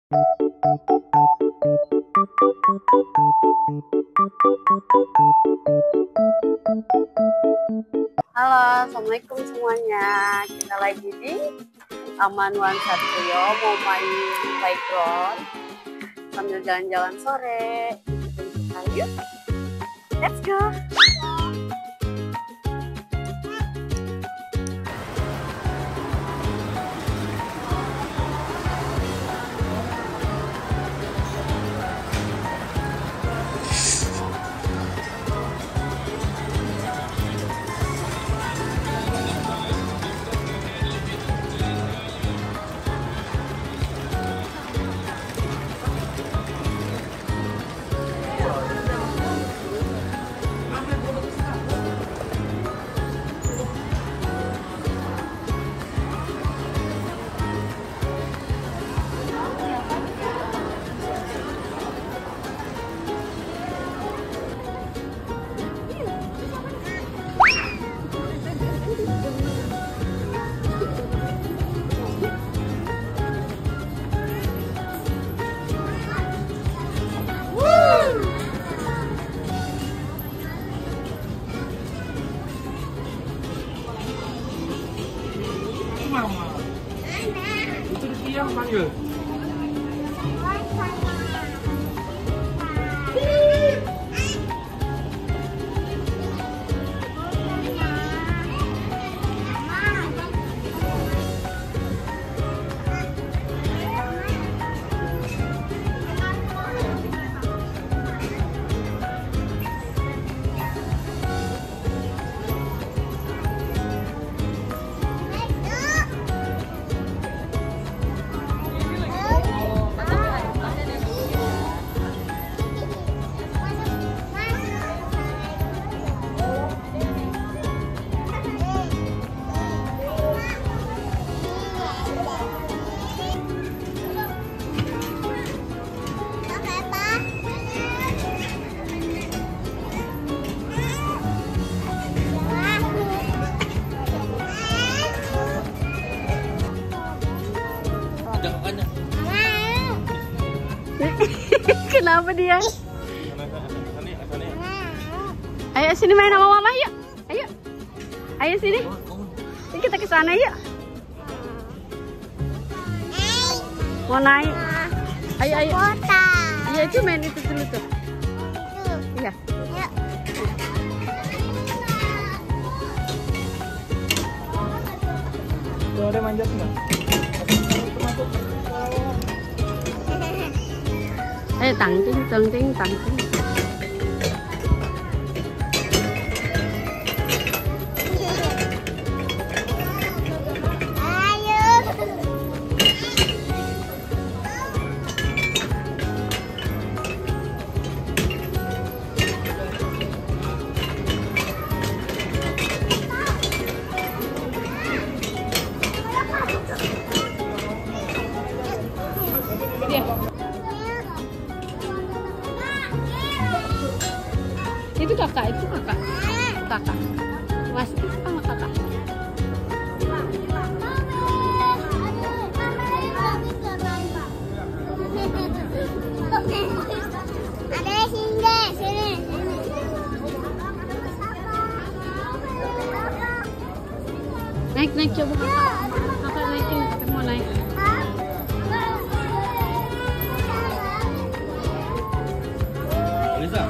Halo, assalamualaikum semuanya. Kita lagi di Taman Wan Satrio mau main playground sambil jalan-jalan sore. Ayo, let's go. Mama. Itu dia yang panggil. Kenapa dia? Ayo sini main sama mama yuk. Ayo. Ayo sini. Yuk kita ke sana yuk. Mau naik. Ayo ayo. Ayo itu main itu dulu tuh. Iya. Tuh ada manjat nggak? Tặng ting tặng ting. Itu kakak, itu kakak. Kakak. Mas itu sama kakak. Ada sini, sini. Naik coba kakak. Kakak naikin, kakak mau naik. Lisa.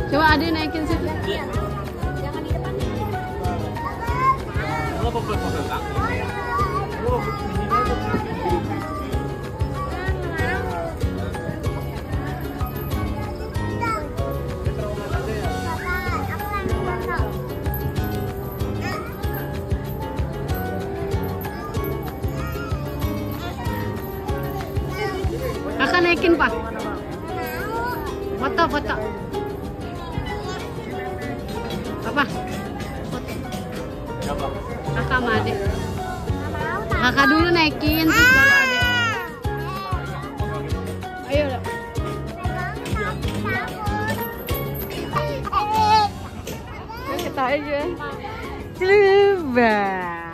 Coba Ade naikin situ. Jangan di depan. Kakak naikin Pak. Foto. Apa? Foto. Kakak sama Adek. Kakak dulu naikin, terus baru Adek. Ayo dong. Kita aja. Wah.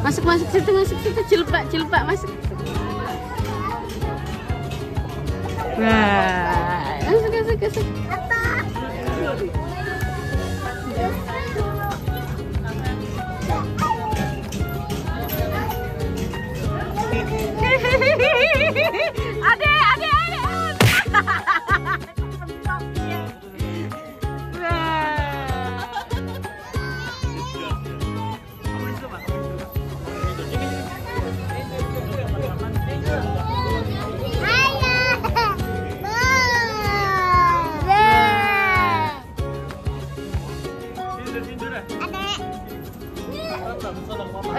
Masuk situ, cilpak, masuk. Wah, masuk. Ade.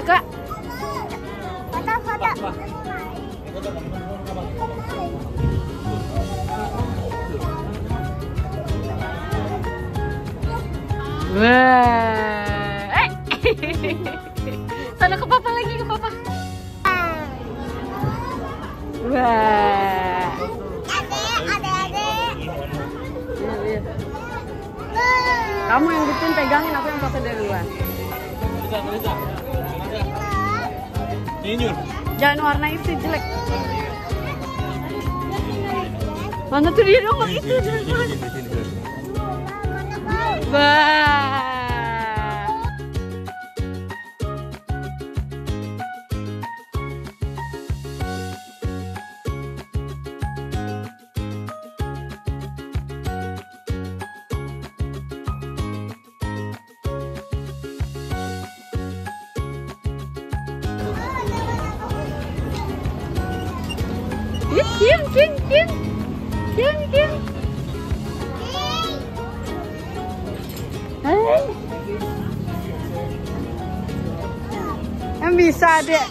Kak. Foto. Wah. Sana ke papa lagi, ke papa. Wah. Adek. Kamu yang bikin pegangin, aku yang foto dari luar. Jangan warna itu jelek. Mana tuh dia nomor itu? Wah. Kim. Yang bisa, Dek.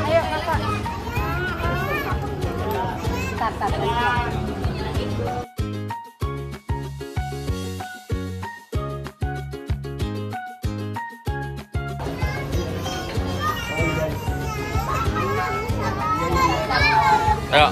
Ayo, Kakak. Ayo.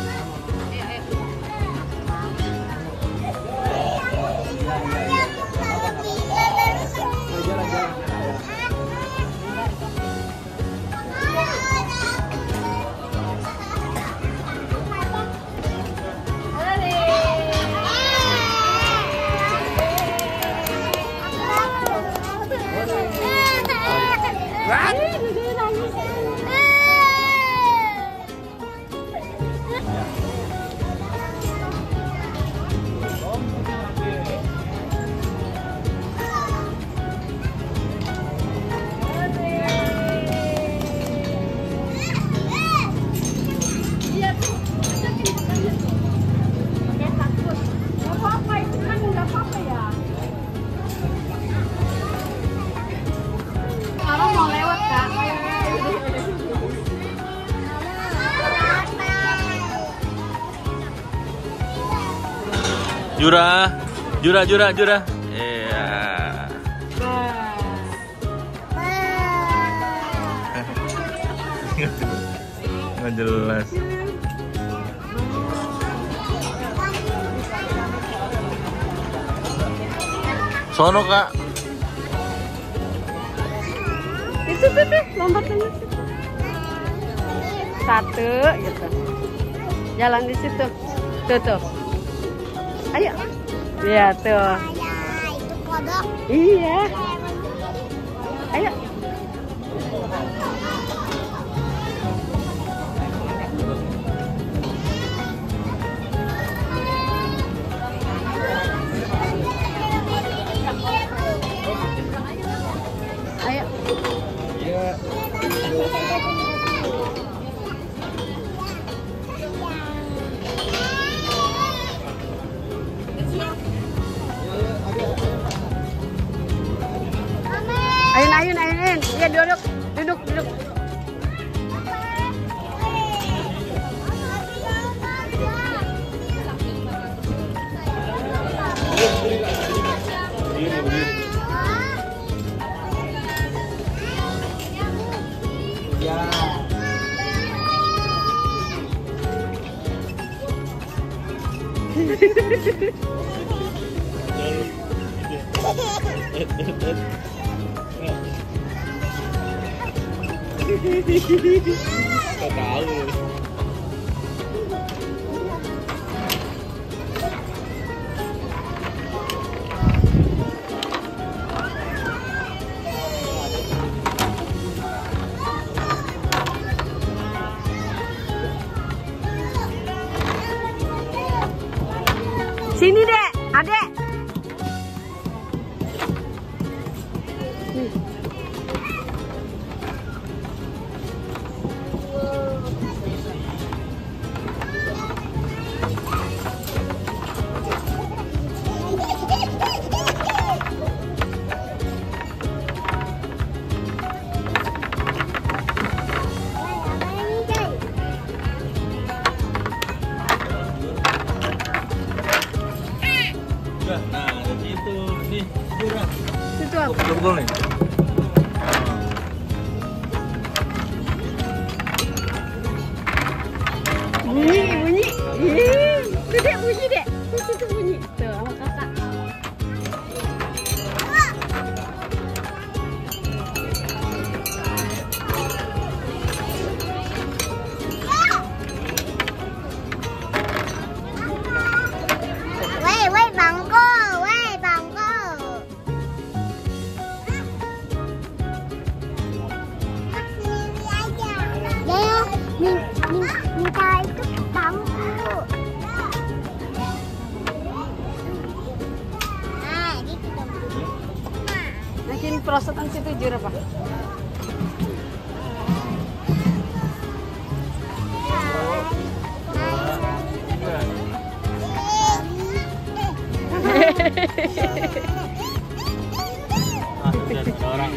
Jura. Iya. Nggak jelas. Sono, Kak. Itu tuh, lompatan di situ. Satu gitu. Jalan di situ. Tuh. Ayo. Iya tuh. Itu kodok. Iya. Ayo. Ayo. Ayun. Ya duduk. Gak tahu. Sini dek, adek. Nah, dari situ nih, Jura. Itu apa? Jempol nih. Bunyi. Itu dek bunyi dek. Itu bunyi. Tuh sama kakak. Woi, bangku. Sendiri aja. Ya, minta itu bangku. Nah, gitu dong. Makin perosotan situ Jura pak. Orang.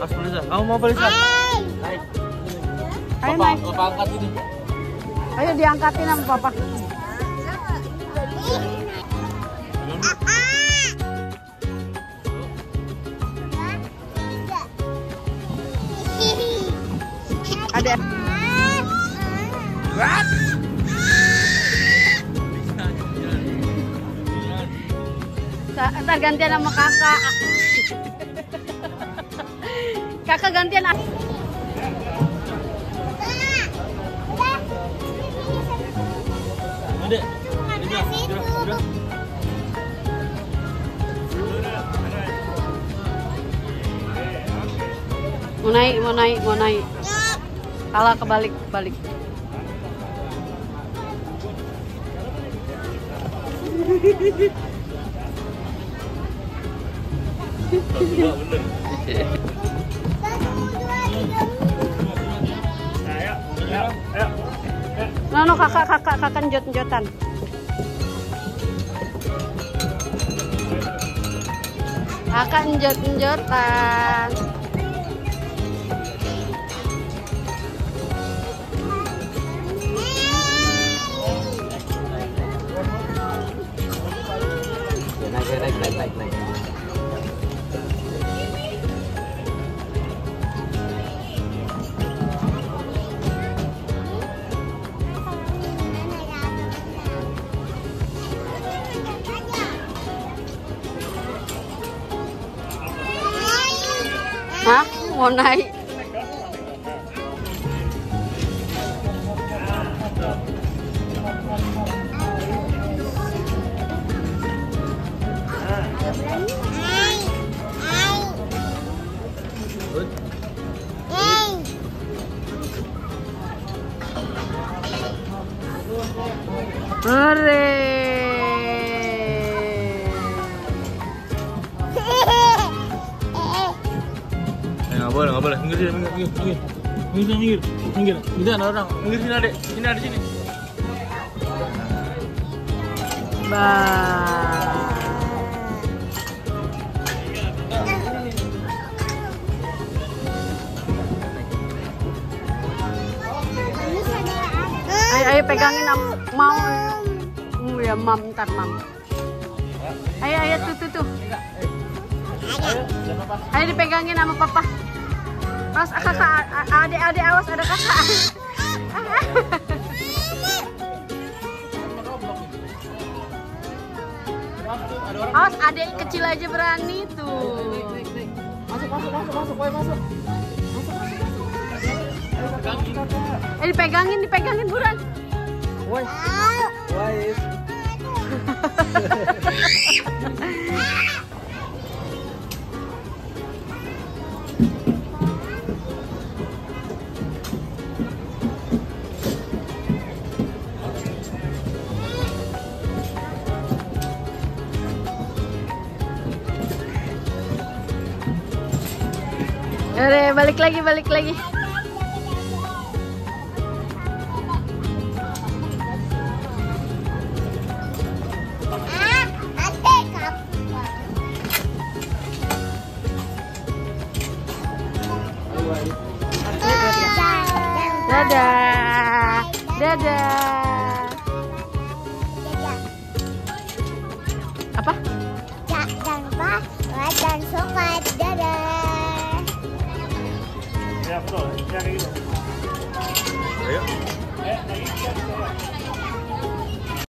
Pelisa, kamu mau pelisa? Naik. Ayo Papa, naik. papa angkat ini. Ayo diangkatin sama papa. Adek. Ntar gantian sama kakak. Kakak gantian. Adek. Jura. Mau naik. Kalah kebalik. Dua bener. No, kakak njot-njotan. Kakak njot-njotan. Naik. Hah? Mau naik? Hore! Nggak boleh. Minggir. Ini ada orang. Minggir sini adek. Ini ada sini. Bye. Ayo pegangin mau. Ya mam, ntar mam. Ayo tuh. Ayo dipegangin sama papa. Awas kakak, adik awas ada kakak. Awas adik kecil aja berani tuh. Masuk. Dipegangin buruan. Woi. Oke, balik lagi. Dadah. Apa? Jangan lupa like dan subscribe. Dadah. Ya betul, ya kayak gitu. Ayo.